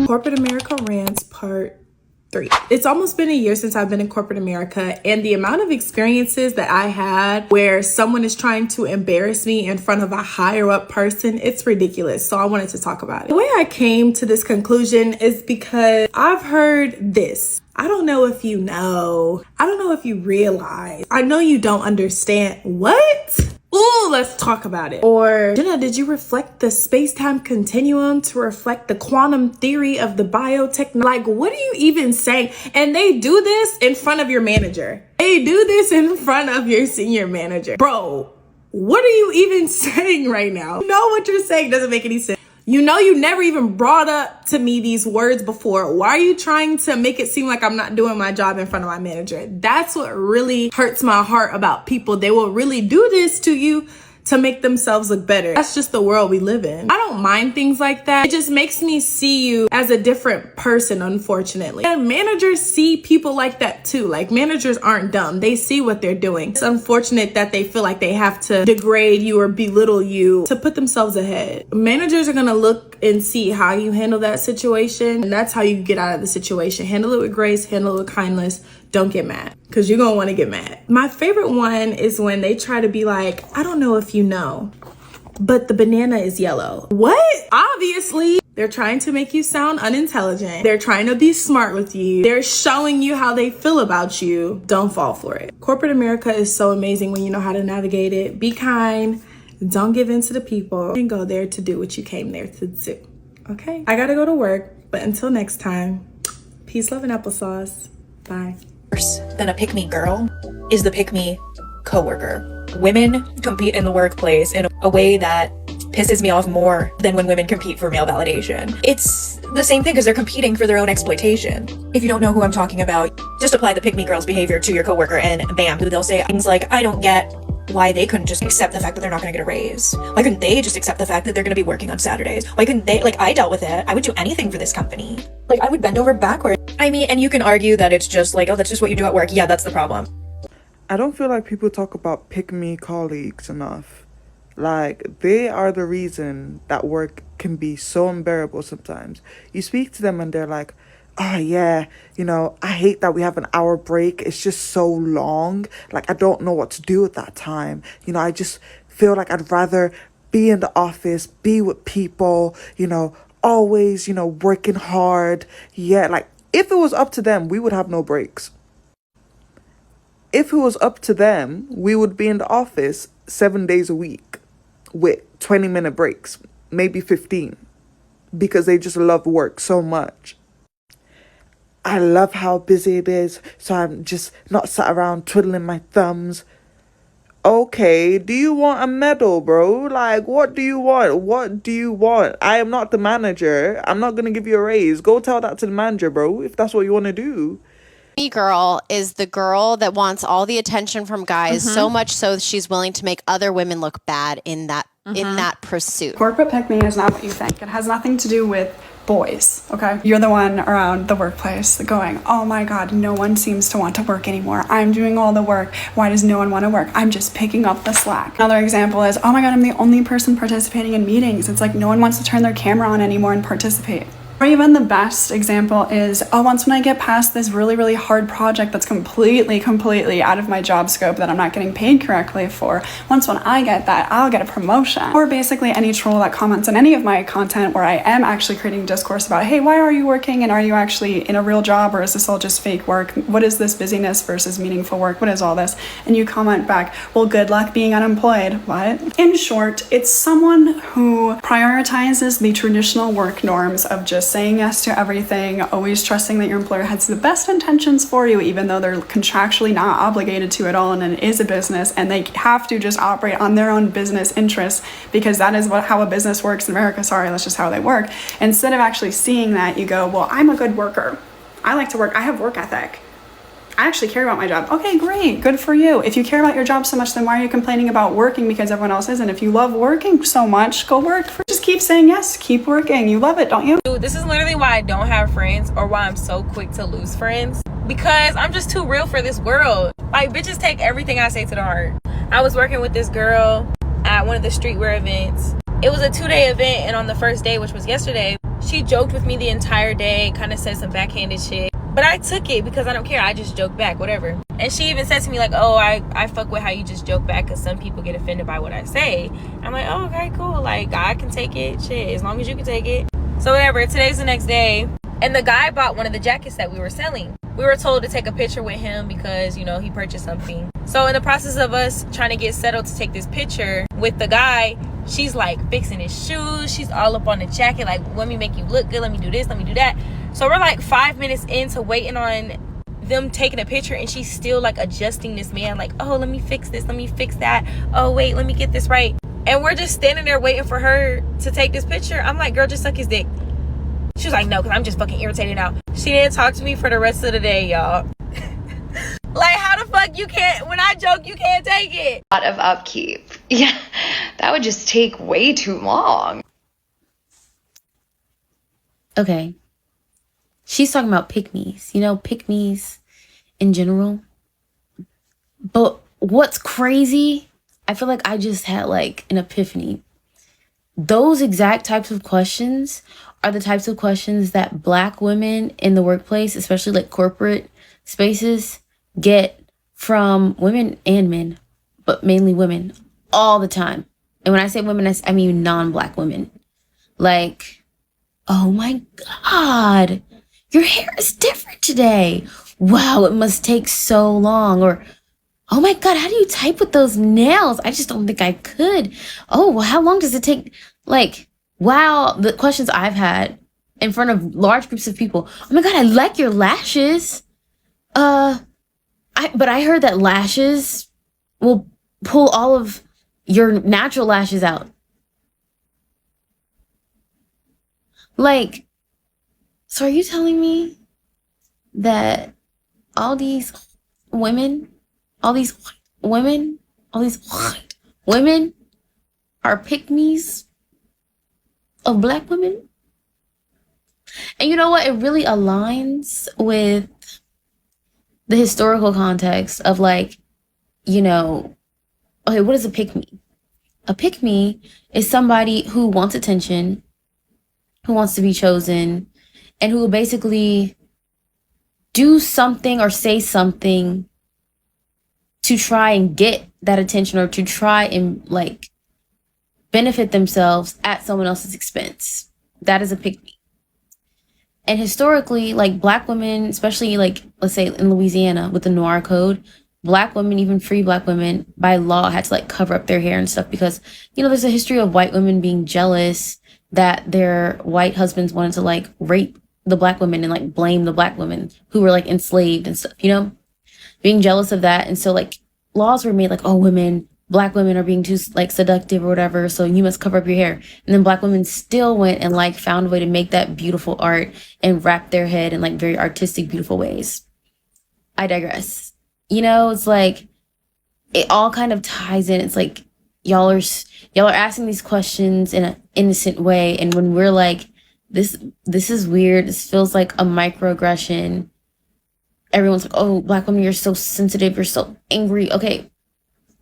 Corporate America Rants Part 3. It's almost been a year since I've been in corporate America, and the amount of experiences that I had where someone is trying to embarrass me in front of a higher up person, it's ridiculous. So I wanted to talk about it. The way I came to this conclusion is because I've heard this. I don't know if you know. I don't know if you realize. I know you don't understand. What? Ooh, let's talk about it. Or, Jenna, did you reflect the space-time continuum to reflect the quantum theory of the biotech? Like, what are you even saying? And they do this in front of your manager. They do this in front of your senior manager. Bro, what are you even saying right now? You know what you're saying doesn't make any sense. You know you never even brought up to me these words before. Why are you trying to make it seem like I'm not doing my job in front of my manager? That's what really hurts my heart about people. They will really do this to you to make themselves look better. That's just the world we live in. I don't mind things like that. It just makes me see you as a different person, unfortunately. And managers see people like that too. Like, managers aren't dumb. They see what they're doing. It's unfortunate that they feel like they have to degrade you or belittle you to put themselves ahead. Managers are gonna look and see how you handle that situation, and that's how you get out of the situation. Handle it with grace, handle it with kindness. Don't get mad, because you're gonna want to get mad. My favorite one is when they try to be like, I don't know if you know, but the banana is yellow. What? Obviously, they're trying to make you sound unintelligent. They're trying to be smart with you. They're showing you how they feel about you. Don't fall for it. Corporate America is so amazing when you know how to navigate it. Be kind. Don't give in to the people, and go there to do what you came there to do. Okay? I gotta go to work, but until next time, peace, love, and applesauce. Bye. Than a pick-me girl is the pick-me coworker. Women compete in the workplace in a way that pisses me off more than when women compete for male validation. It's the same thing because they're competing for their own exploitation. If you don't know who I'm talking about, just apply the pick-me girl's behavior to your coworker and bam, they'll say things like, I don't get why they couldn't just accept the fact that they're not going to get a raise. Why couldn't they just accept the fact that they're going to be working on Saturdays? Why couldn't they, like, I dealt with it. I would do anything for this company. Like, I would bend over backwards. I mean, and you can argue that it's just like, oh, that's just what you do at work. Yeah, that's the problem. I don't feel like people talk about pick-me colleagues enough. Like, they are the reason that work can be so unbearable sometimes. You speak to them and they're like, oh yeah, you know, I hate that we have an hour break. It's just so long. Like, I don't know what to do at that time. You know, I just feel like I'd rather be in the office, be with people, you know, always, you know, working hard. Yeah, like, if it was up to them, we would have no breaks. If it was up to them, we would be in the office 7 days a week with 20-minute breaks, maybe 15, because they just love work so much. I love how busy it is, so I'm just not sat around twiddling my thumbs. Okay, do you want a medal, bro? Like, what do you want? What do you want? I am not the manager. I'm not going to give you a raise. Go tell that to the manager, bro, if that's what you want to do. Me girl is the girl that wants all the attention from guys, so much so she's willing to make other women look bad in that pursuit. Corporate pick-me is not what you think. It has nothing to do with boys, okay? You're the one around the workplace going, oh my God, no one seems to want to work anymore. I'm doing all the work. Why does no one want to work? I'm just picking up the slack. Another example is, oh my God, I'm the only person participating in meetings. It's like no one wants to turn their camera on anymore and participate. Or even the best example is, oh, once when I get past this really, really hard project that's completely out of my job scope that I'm not getting paid correctly for, once when I get that, I'll get a promotion. Or basically any troll that comments on any of my content where I am actually creating discourse about, hey, why are you working? And are you actually in a real job, or is this all just fake work? What is this busyness versus meaningful work? What is all this? And you comment back, well, good luck being unemployed. What? In short, it's someone who prioritizes the traditional work norms of just saying yes to everything, always trusting that your employer has the best intentions for you, even though they're contractually not obligated to at all, and it is a business, and they have to just operate on their own business interests because that is how a business works in America. Sorry, that's just how they work. Instead of actually seeing that, you go, well, I'm a good worker. I like to work. I have work ethic. I actually care about my job. Okay, great. Good for you. If you care about your job so much, then why are you complaining about working because everyone else isn't? If you love working so much, go work. Just keep saying yes. Keep working. You love it, don't you? Dude, this is literally why I don't have friends, or why I'm so quick to lose friends. Because I'm just too real for this world. Like, bitches take everything I say to the heart. I was working with this girl at one of the streetwear events, It was a 2-day event, and on the first day, which was yesterday, she joked with me the entire day, kind of said some backhanded shit. But I took it because I don't care. I just joke back, whatever. And she even said to me, like, oh, I fuck with how you just joke back because some people get offended by what I say. I'm like, oh, okay, cool. Like, I can take it. Shit, as long as you can take it. So whatever. Today's the next day. And the guy bought one of the jackets that we were selling. We were told to take a picture with him because, you know, he purchased something. So in the process of us trying to get settled to take this picture with the guy, she's like fixing his shoes. She's all up on the jacket. Like, let me make you look good. Let me do this. Let me do that. So we're like 5 minutes into waiting on them taking a picture, and she's still like adjusting this man. Like, oh, let me fix this. Let me fix that. Oh, wait, let me get this right. And we're just standing there waiting for her to take this picture. I'm like, girl, just suck his dick. She was like, no, because I'm just fucking irritated now. She didn't talk to me for the rest of the day, y'all. Like, how the fuck you can't, when I joke, you can't take it? A lot of upkeep. Yeah, that would just take way too long. Okay. She's talking about pick-me's, you know, pick-me's in general. But what's crazy, I feel like I just had like an epiphany. Those exact types of questions are the types of questions that Black women in the workplace, especially like corporate spaces, get from women and men, but mainly women all the time. And when I say women, I mean non-Black women. Like, oh my God, your hair is different today. Wow, it must take so long. Or, oh my God, how do you type with those nails? I just don't think I could. Oh, well, how long does it take? Like, wow, the questions I've had in front of large groups of people. Oh my God, I like your lashes. But I heard that lashes will pull all of your natural lashes out. Like, so are you telling me that all these women are pick-me's of Black women? And you know what? It really aligns with the historical context of, like, you know, okay, what is a pick-me? A pick-me is somebody who wants attention, who wants to be chosen, and who will basically do something or say something to try and get that attention, or to try and like benefit themselves at someone else's expense. That is a pick-me. And historically, like, Black women, especially like, let's say in Louisiana with the Noir Code, Black women, even free Black women, by law had to like cover up their hair and stuff because, you know, there's a history of white women being jealous that their white husbands wanted to like rape the Black women and like blame the Black women who were like enslaved and stuff, you know, being jealous of that. And so like laws were made like, oh, Black women are being too like seductive or whatever, so you must cover up your hair. And then Black women still went and like found a way to make that beautiful art and wrap their head in like very artistic, beautiful ways. I digress. You know, it's like it all kind of ties in. It's like y'all are asking these questions in an innocent way, and when we're like, this is weird, this feels like a microaggression, everyone's like, oh, Black women, you're so sensitive, you're so angry. Okay,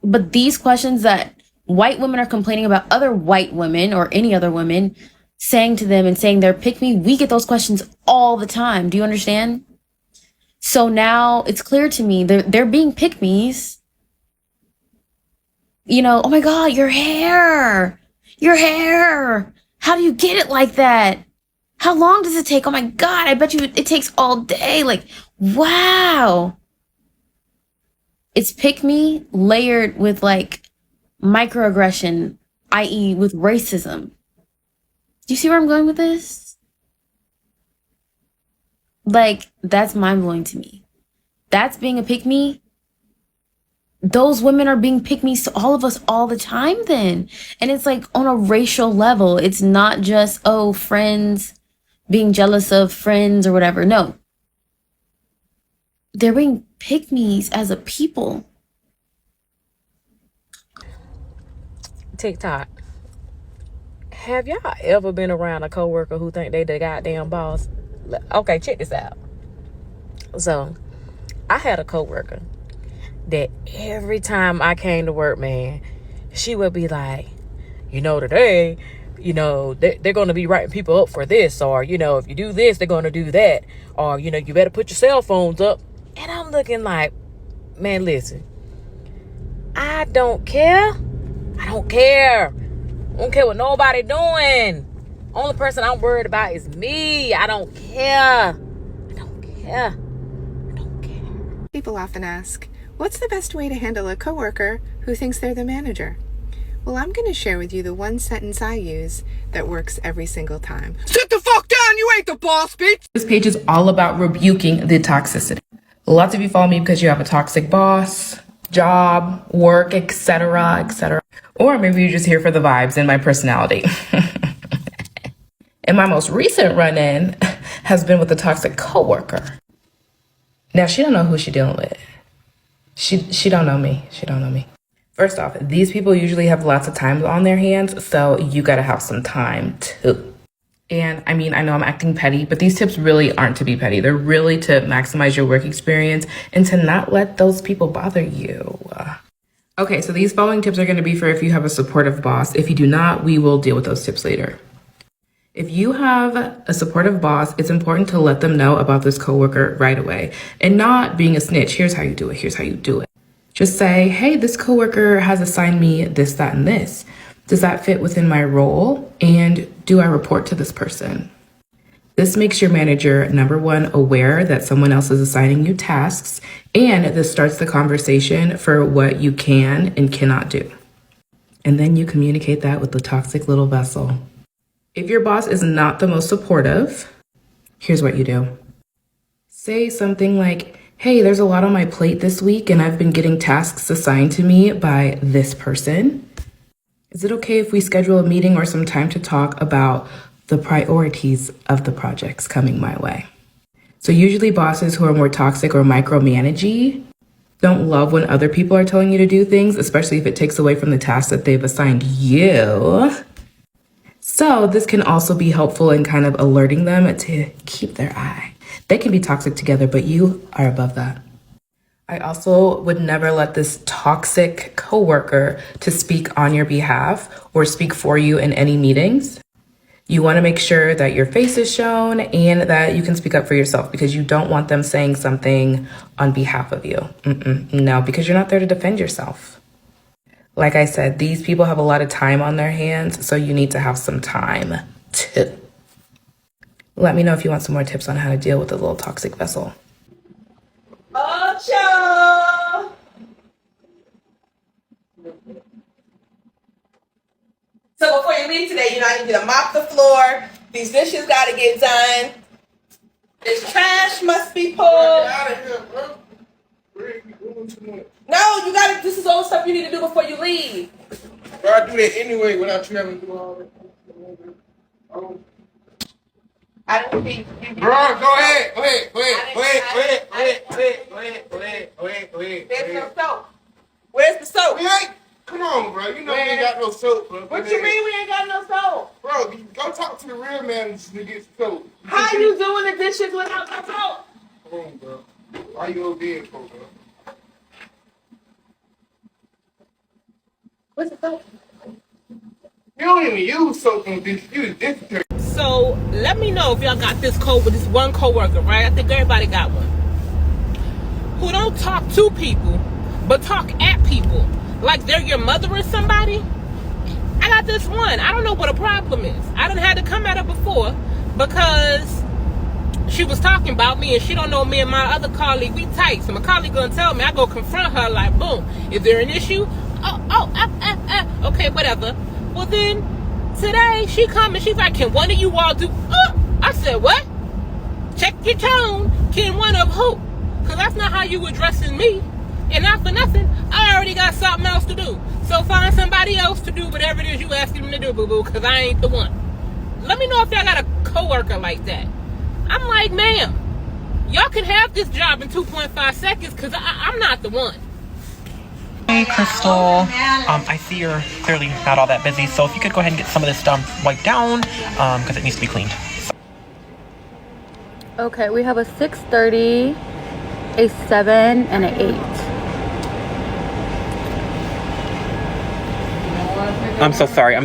but these questions that white women are complaining about other white women or any other women saying to them and saying they're pick me, we get those questions all the time. Do you understand? So now it's clear to me they're being pick-me's. You know, oh my God, your hair. How do you get it like that? How long does it take? Oh my God, I bet you it takes all day. Like, wow. It's pick-me layered with like microaggression, i.e. with racism. Do you see where I'm going with this? Like, that's mind-blowing to me. That's being a pick-me. Those women are being pick-me's to all of us all the time then. And it's like on a racial level. It's not just, oh, friends being jealous of friends or whatever. No. They're being pick-me's as a people. TikTok. Have y'all ever been around a coworker who think they the goddamn boss? Okay, check this out. So, I had a coworker that every time I came to work, man, she would be like, you know, today you know, they're going to be writing people up for this, or, you know, if you do this, they're going to do that, or, you know, you better put your cell phones up. And I'm looking like, man, listen, I don't care. I don't care. I don't care what nobody doing. Only person I'm worried about is me. I don't care. I don't care. I don't care. People often ask, what's the best way to handle a coworker who thinks they're the manager? Well, I'm going to share with you the one sentence I use that works every single time. Sit the fuck down, you ain't the boss, bitch! This page is all about rebuking the toxicity. Lots of you follow me because you have a toxic boss, job, work, etc., etc. Or maybe you're just here for the vibes and my personality. And my most recent run-in has been with a toxic coworker. Now, she don't know who she dealing with. She don't know me. She don't know me. First off, these people usually have lots of time on their hands, so you gotta have some time too. And I mean, I know I'm acting petty, but these tips really aren't to be petty. They're really to maximize your work experience and to not let those people bother you. Okay, so these following tips are gonna be for if you have a supportive boss. If you do not, we will deal with those tips later. If you have a supportive boss, it's important to let them know about this coworker right away and not being a snitch. Here's how you do it. Here's how you do it. Just say, hey, this coworker has assigned me this, that, and this. Does that fit within my role? And do I report to this person? This makes your manager, number one, aware that someone else is assigning you tasks, and this starts the conversation for what you can and cannot do. And then you communicate that with the toxic little vessel. If your boss is not the most supportive, here's what you do. Say something like, hey, there's a lot on my plate this week and I've been getting tasks assigned to me by this person. Is it okay if we schedule a meeting or some time to talk about the priorities of the projects coming my way? So usually bosses who are more toxic or micromanagey don't love when other people are telling you to do things, especially if it takes away from the tasks that they've assigned you. So this can also be helpful in kind of alerting them to keep their eye. They can be toxic together, but you are above that. I also would never let this toxic coworker to speak on your behalf or speak for you in any meetings. You want to make sure that your face is shown and that you can speak up for yourself because you don't want them saying something on behalf of you. No, because you're not there to defend yourself. Like I said, these people have a lot of time on their hands, so you need to have some time too. Let me know if you want some more tips on how to deal with a little toxic vessel. Ocho! So before you leave today, you know, I need you to mop the floor. These dishes gotta get done. This trash must be pulled. Get out of here, bro. No, you gotta, this is all stuff you need to do before you leave. Bro, I do that anyway without you having to do all that. I don't think. Bro, go ahead. There's no soap. Where's the soap? Come on, bro. You know we ain't got no soap, bro. What you mean we ain't got no soap? Bro, go talk to the real managers to get some soap. How you doing the dishes without no soap? Come on, bro. Why you over there for, bro? What's the soap? You don't even use soap on this. You use disinfectant. So let me know if y'all got this code with this one coworker, right? I think everybody got one. Who don't talk to people, but talk at people. Like they're your mother or somebody. I got this one. I don't know what a problem is. I done had to come at her before because she was talking about me and she don't know me and my other colleague, we tight. So my colleague gonna tell me, I go confront her like, boom, is there an issue? Okay, whatever. Well then, today she come and she's like, can one of you all do, I said, what? Check your tone. Can one of who? Because that's not how you addressing me. And not for nothing, I already got something else to do. So find somebody else to do whatever it is you asking them to do, boo-boo, because I ain't the one. Let me know if y'all got a coworker like that. I'm like, ma'am, y'all can have this job in 2.5 seconds because I'm not the one. Hey, Crystal. I see you're clearly not all that busy, so if you could go ahead and get some of this stuff wiped down, because it needs to be cleaned. Okay, we have a 6:30, a 7, and an 8. I'm so sorry.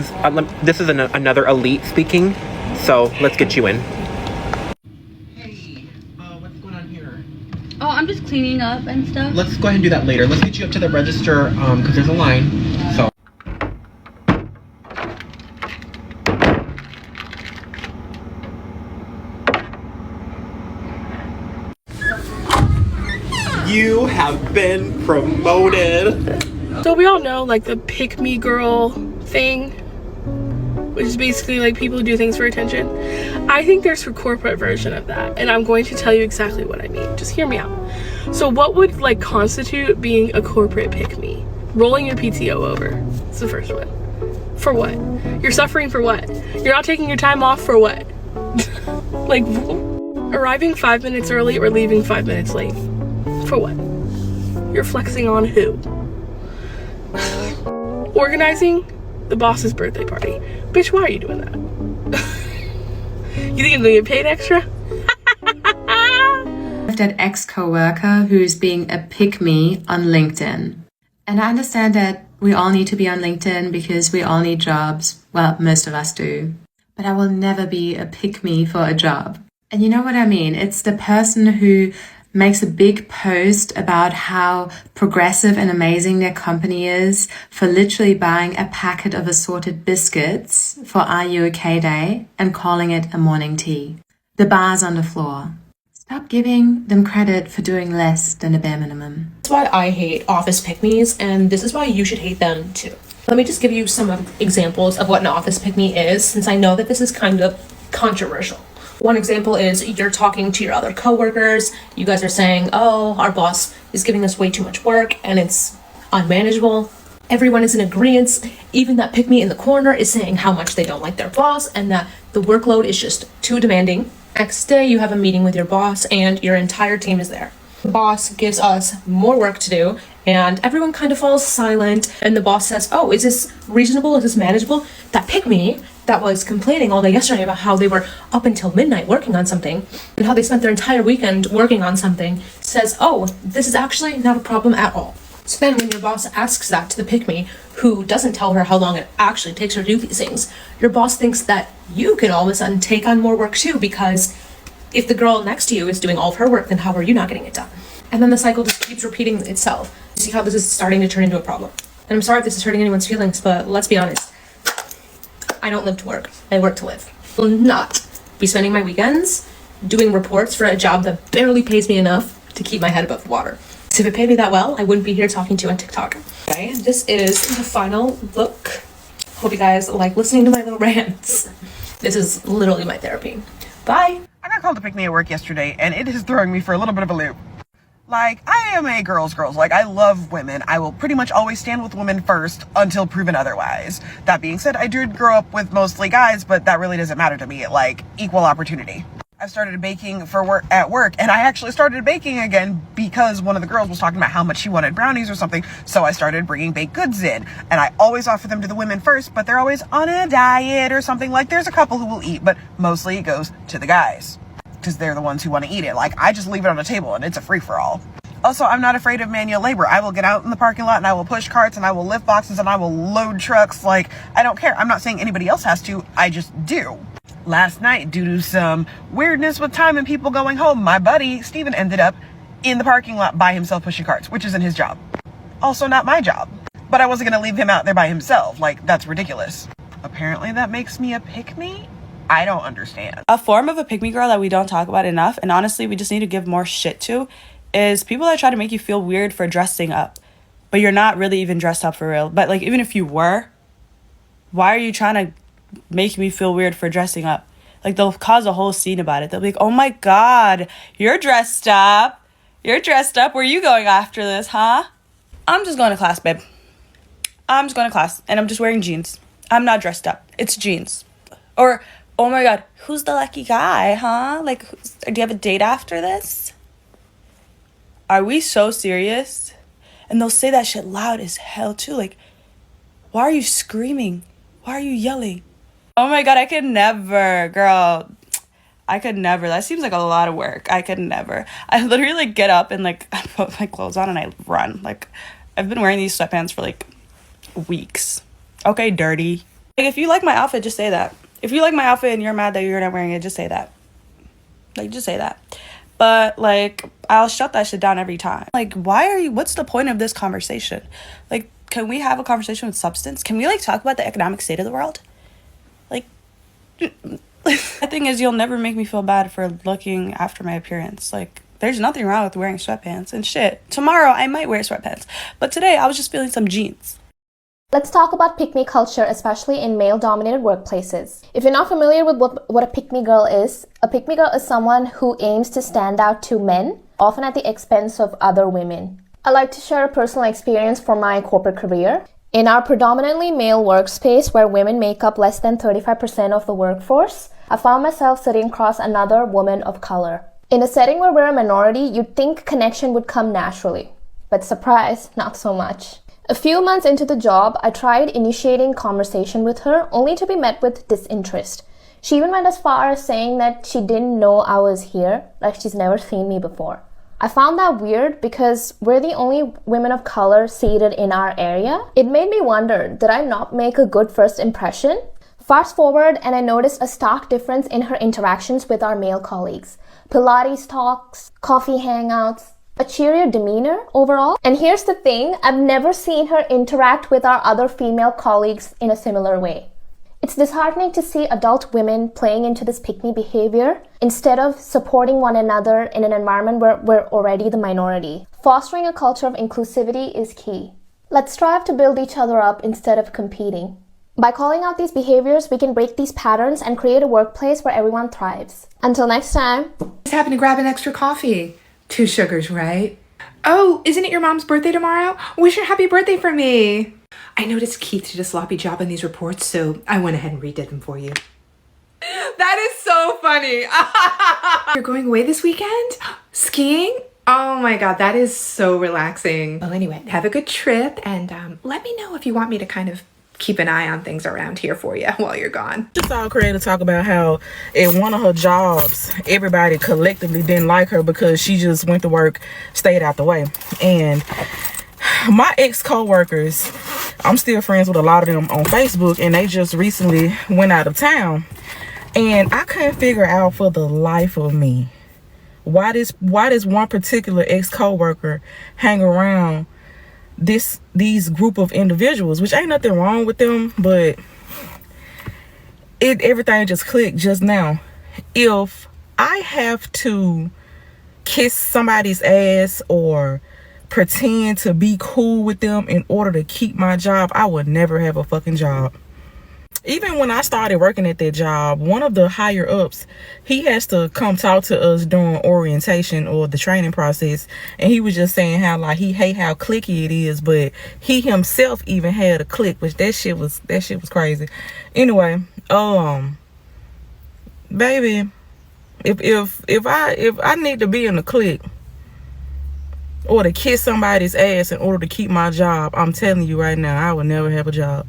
This is another elite speaking, so let's get you in. Hey, what's going on here? Oh, I'm just cleaning up and stuff. Let's go ahead and do that later. Let's get you up to the register, because there's a line, so. You have been promoted. So we all know like the pick me girl thing, which is basically like people who do things for attention. I think there's a corporate version of that, and I'm going to tell you exactly what I mean. Just hear me out. So what would like constitute being a corporate pick me? Rolling your PTO over. It's the first one. For what? You're suffering for what? You're not taking your time off for what? Like arriving 5 minutes early or leaving 5 minutes late. For what? You're flexing on who? Organizing the boss's birthday party. Bitch, why are you doing that? You think I'm gonna get paid extra? That ex-coworker who's being a pick-me on LinkedIn. And I understand that we all need to be on LinkedIn because we all need jobs. Well, most of us do. But I will never be a pick-me for a job. And you know what I mean? It's the person who makes a big post about how progressive and amazing their company is for literally buying a packet of assorted biscuits for Are You OK Day and calling it a morning tea. The bar's on the floor. Stop giving them credit for doing less than the bare minimum. That's why I hate office pick-me's, and this is why you should hate them too. Let me just give you some examples of what an office pick-me is, since I know that this is kind of controversial. One example is you're talking to your other coworkers. You guys are saying, oh, our boss is giving us way too much work and it's unmanageable. Everyone is in agreement. Even that pick me in the corner is saying how much they don't like their boss and that the workload is just too demanding. Next day, you have a meeting with your boss and your entire team is there. The boss gives us more work to do and everyone kind of falls silent. And the boss says, oh, is this reasonable? Is this manageable? That pick me that was complaining all day yesterday about how they were up until midnight working on something and how they spent their entire weekend working on something says, oh, this is actually not a problem at all. So then when your boss asks that to the pick-me, who doesn't tell her how long it actually takes her to do these things, your boss thinks that you can all of a sudden take on more work too, because if the girl next to you is doing all of her work, then how are you not getting it done? And then the cycle just keeps repeating itself. You see how this is starting to turn into a problem. And I'm sorry if this is hurting anyone's feelings, but let's be honest. I don't live to work. I work to live. I will not be spending my weekends doing reports for a job that barely pays me enough to keep my head above water. So if it paid me that well, I wouldn't be here talking to you on TikTok. Okay, this is the final look. Hope you guys like listening to my little rants. This is literally my therapy. Bye. I got called to pick me at work yesterday, and it is throwing me for a little bit of a loop. Like, I am a girls. Like, I love women. I will pretty much always stand with women first until proven otherwise. That being said, I did grow up with mostly guys, but that really doesn't matter to me. Like, equal opportunity. I started baking for work at work, and I actually started baking again because one of the girls was talking about how much she wanted brownies or something, so I started bringing baked goods in. And I always offer them to the women first, but they're always on a diet or something. Like, there's a couple who will eat, but mostly it goes to the guys, because they're the ones who want to eat it. Like, I just leave it on the table and it's a free-for-all. Also, I'm not afraid of manual labor. I will get out in the parking lot and I will push carts and I will lift boxes and I will load trucks. Like, I don't care. I'm not saying anybody else has to. I just do. Last night, due to some weirdness with time and people going home, my buddy, Steven, ended up in the parking lot by himself pushing carts, which isn't his job. Also not my job. But I wasn't going to leave him out there by himself. Like, that's ridiculous. Apparently that makes me a pick-me? I don't understand. A form of a pick-me girl that we don't talk about enough, and honestly we just need to give more shit to, is people that try to make you feel weird for dressing up. But you're not really even dressed up for real. But, like, even if you were, why are you trying to make me feel weird for dressing up? Like, they'll cause a whole scene about it. They'll be like, oh my god, you're dressed up. You're dressed up. Where are you going after this, huh? I'm just going to class, babe. I'm just going to class, and I'm just wearing jeans. I'm not dressed up. It's jeans. Or, oh my god, who's the lucky guy, huh? Like, do you have a date after this? Are we so serious? And they'll say that shit loud as hell, too. Like, why are you screaming? Why are you yelling? Oh my god, I could never, girl. I could never. That seems like a lot of work. I could never. I literally, like, get up and, like, I put my clothes on and I run. Like, I've been wearing these sweatpants for, like, weeks. Okay, dirty. Like, if you like my outfit, just say that. If you like my outfit and you're mad that you're not wearing it, just say that. Like, just say that. But, like, I'll shut that shit down every time. Like, what's the point of this conversation? Like, can we have a conversation with substance? Can we, like, talk about the economic state of the world? Like, the thing is, you'll never make me feel bad for looking after my appearance. Like, there's nothing wrong with wearing sweatpants and shit. Tomorrow, I might wear sweatpants. But today, I was just feeling some jeans. Let's talk about pick-me culture, especially in male-dominated workplaces. If you're not familiar with what a pick-me girl is, a pick-me girl is someone who aims to stand out to men, often at the expense of other women. I like to share a personal experience from my corporate career. In our predominantly male workspace, where women make up less than 35% of the workforce, I found myself sitting across another woman of color. In a setting where we're a minority, you'd think connection would come naturally. But surprise, not so much. A few months into the job, I tried initiating conversation with her, only to be met with disinterest. She even went as far as saying that she didn't know I was here, like she's never seen me before. I found that weird because we're the only women of color seated in our area. It made me wonder, did I not make a good first impression? Fast forward and I noticed a stark difference in her interactions with our male colleagues. Pilates talks, coffee hangouts, a cheerier demeanor overall. And here's the thing, I've never seen her interact with our other female colleagues in a similar way. It's disheartening to see adult women playing into this pick-me behavior instead of supporting one another in an environment where we're already the minority. Fostering a culture of inclusivity is key. Let's strive to build each other up instead of competing. By calling out these behaviors, we can break these patterns and create a workplace where everyone thrives. Until next time. Just happened to grab an extra coffee. 2 sugars, right? Oh, isn't it your mom's birthday tomorrow? Wish her happy birthday for me. I noticed Keith did a sloppy job on these reports, so I went ahead and redid them for you. That is so funny. You're going away this weekend? Skiing? Oh my god, that is so relaxing. Well, anyway, have a good trip, and let me know if you want me to kind of keep an eye on things around here for you while you're gone. Just saw Creator talk about how at one of her jobs, everybody collectively didn't like her because she just went to work, stayed out the way. And my ex-co-workers, I'm still friends with a lot of them on Facebook, and they just recently went out of town. And I couldn't figure out for the life of me why this one particular ex-co-worker hang around these group of individuals, which ain't nothing wrong with them, but everything just clicked just now. If I have to kiss somebody's ass or pretend to be cool with them in order to keep my job, I would never have a fucking job. Even when I started working at that job, one of the higher ups, he has to come talk to us during orientation or the training process, and he was just saying how like he hate how cliquey it is, but he himself even had a clique, which that shit was crazy. Anyway, baby, if I need to be in a clique or to kiss somebody's ass in order to keep my job, I'm telling you right now, I would never have a job.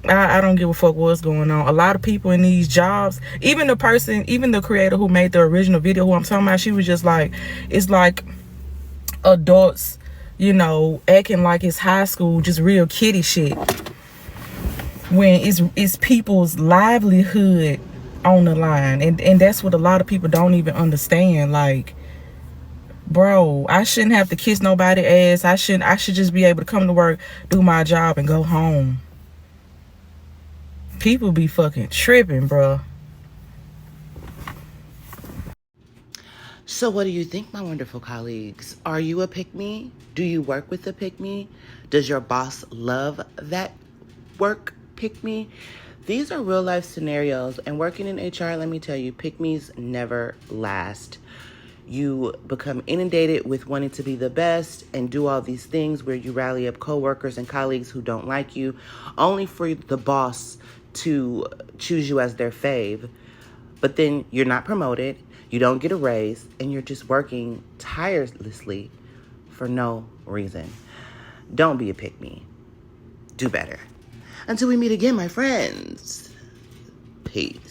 I don't give a fuck what's going on. A lot of people in these jobs, even the creator who made the original video who I'm talking about, she was just like, it's like adults, you know, acting like it's high school, just real kiddie shit. When it's people's livelihood on the line. And that's what a lot of people don't even understand. Like, bro, I shouldn't have to kiss nobody's ass. I should just be able to come to work, do my job, and go home. People be fucking tripping, bro. So what do you think, my wonderful colleagues? Are you a pick-me? Do you work with a pick-me? Does your boss love that work pick-me? These are real life scenarios, and working in HR, let me tell you, pick-me's never last. You become inundated with wanting to be the best and do all these things where you rally up coworkers and colleagues who don't like you, only for the boss to choose you as their fave. But then you're not promoted, you don't get a raise, and you're just working tirelessly for no reason. Don't be a pick-me. Do better. Until we meet again, my friends. Peace.